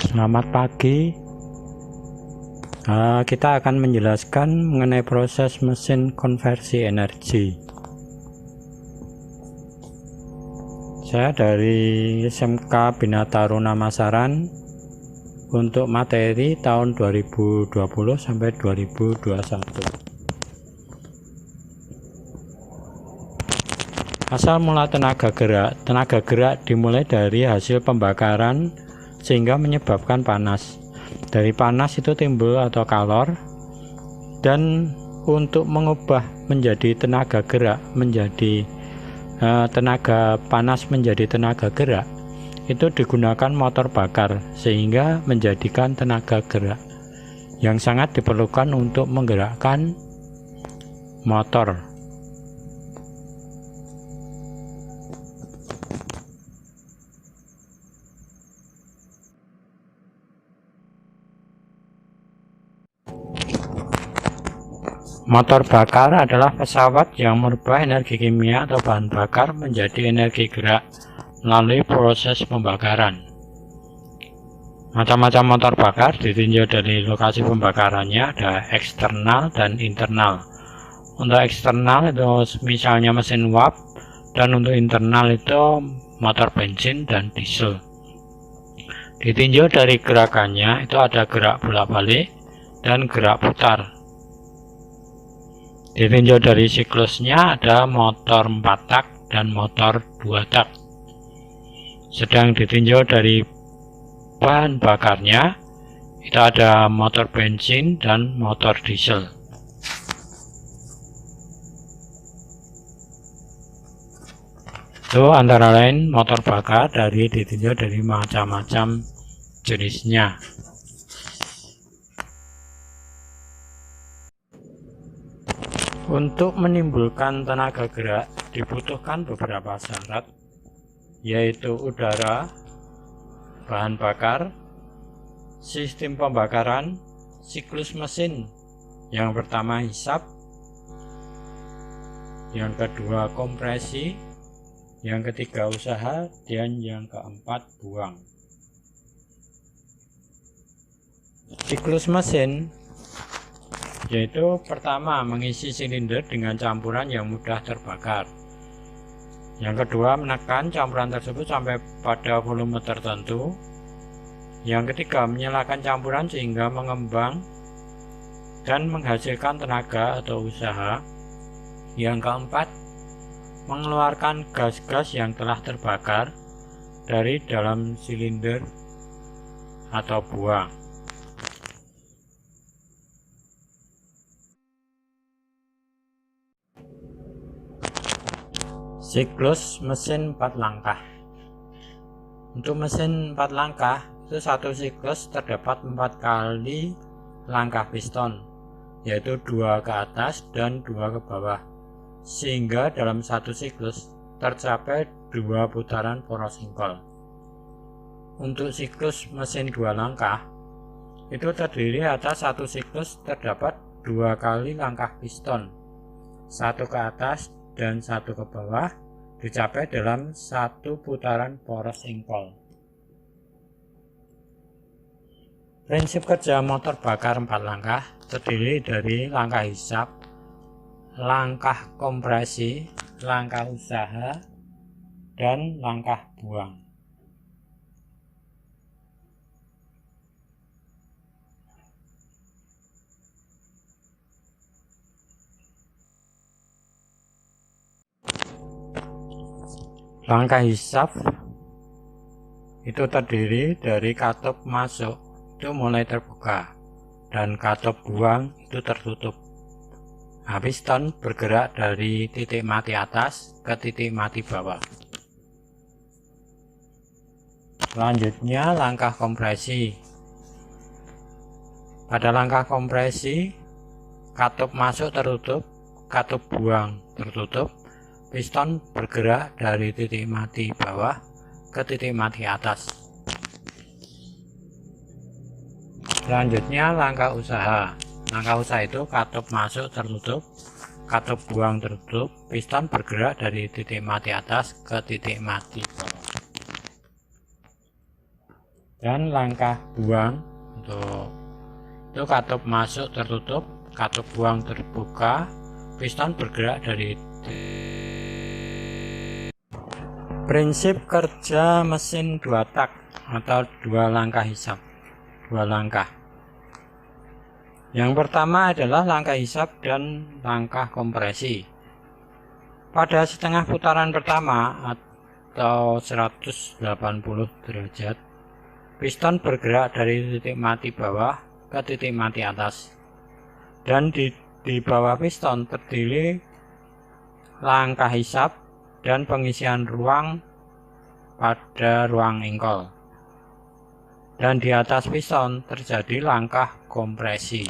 Selamat pagi. Kita akan menjelaskan mengenai proses mesin konversi energi. Saya dari SMK Bina Taruna Masaran untuk materi tahun 2020 sampai 2021. Asal mula tenaga gerak dimulai dari hasil pembakaran sehingga menyebabkan panas. Dari panas itu timbul atau kalor, dan untuk mengubah menjadi tenaga gerak menjadi tenaga panas menjadi tenaga gerak itu digunakan motor bakar sehingga menjadikan tenaga gerak yang sangat diperlukan untuk menggerakkan motor. Motor bakar adalah pesawat yang merubah energi kimia atau bahan bakar menjadi energi gerak melalui proses pembakaran. Macam-macam motor bakar ditinjau dari lokasi pembakarannya, ada eksternal dan internal. Untuk eksternal itu misalnya mesin uap, dan untuk internal itu motor bensin dan diesel. Ditinjau dari gerakannya itu ada gerak bolak-balik dan gerak putar. Ditinjau dari siklusnya ada motor 4 tak dan motor 2 tak. Sedang ditinjau dari bahan bakarnya itu ada motor bensin dan motor diesel. Itu antara lain motor bakar ditinjau dari macam-macam jenisnya. Untuk menimbulkan tenaga gerak dibutuhkan beberapa syarat, yaitu udara, bahan bakar, sistem pembakaran, siklus mesin. Yang pertama hisap, yang kedua kompresi, yang ketiga usaha, dan yang keempat buang. Siklus mesin yaitu pertama mengisi silinder dengan campuran yang mudah terbakar. Yang kedua menekan campuran tersebut sampai pada volume tertentu. Yang ketiga menyalakan campuran sehingga mengembang dan menghasilkan tenaga atau usaha. Yang keempat mengeluarkan gas-gas yang telah terbakar dari dalam silinder atau buang. Siklus mesin 4 langkah. Untuk mesin 4 langkah itu satu siklus terdapat 4 kali langkah piston, yaitu 2 ke atas dan 2 ke bawah, sehingga dalam satu siklus tercapai 2 putaran poros singkol. Untuk siklus mesin 2 langkah itu terdiri atas satu siklus terdapat 2 kali langkah piston, 1 ke atas dan 1 ke bawah, dicapai dalam 1 putaran poros singkol. Prinsip kerja motor bakar 4 langkah terdiri dari langkah hisap, langkah kompresi, langkah usaha, dan langkah buang. Langkah hisap itu terdiri dari katup masuk itu mulai terbuka dan katup buang itu tertutup. Piston bergerak dari titik mati atas ke titik mati bawah. Selanjutnya langkah kompresi. Pada langkah kompresi, katup masuk tertutup, katup buang tertutup. Piston bergerak dari titik mati bawah ke titik mati atas. Selanjutnya langkah usaha. Langkah usaha itu katup masuk tertutup, katup buang tertutup, piston bergerak dari titik mati atas ke titik mati bawah. Dan langkah buang untuk itu katup masuk tertutup, katup buang terbuka, piston bergerak dari prinsip kerja mesin 2 tak atau 2 langkah hisap. 2 langkah. Yang pertama adalah langkah hisap dan langkah kompresi. Pada setengah putaran pertama atau 180 derajat, piston bergerak dari titik mati bawah ke titik mati atas. Dan di bawah piston terdiri langkah hisap dan pengisian ruang pada ruang engkol. Dan di atas piston terjadi langkah kompresi.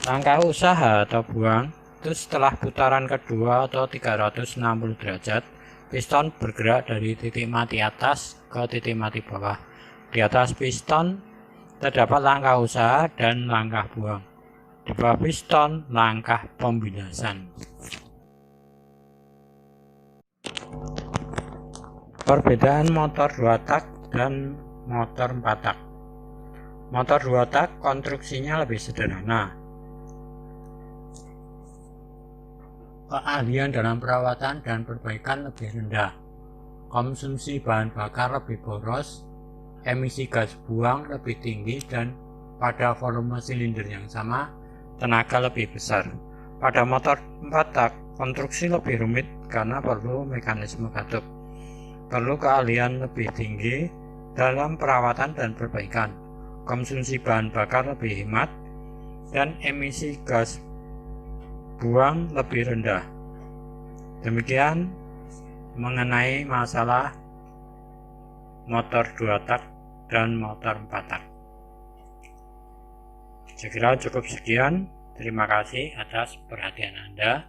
Langkah usaha atau buang itu setelah putaran kedua atau 360 derajat, piston bergerak dari titik mati atas ke titik mati bawah. Di atas piston terdapat langkah usaha dan langkah buang. Di bawah piston langkah pembinasan. Perbedaan motor 2 tak dan motor 4 tak. Motor 2 tak konstruksinya lebih sederhana. Keahlian dalam perawatan dan perbaikan lebih rendah. Konsumsi bahan bakar lebih boros, emisi gas buang lebih tinggi, dan pada volume silinder yang sama, tenaga lebih besar. Pada motor 4 tak, konstruksi lebih rumit karena perlu mekanisme katup. Perlu keahlian lebih tinggi dalam perawatan dan perbaikan. Konsumsi bahan bakar lebih hemat, dan emisi gas buang lebih rendah. Demikian mengenai masalah motor 2 tak dan motor 4 tak. Saya kira cukup sekian. Terima kasih atas perhatian Anda.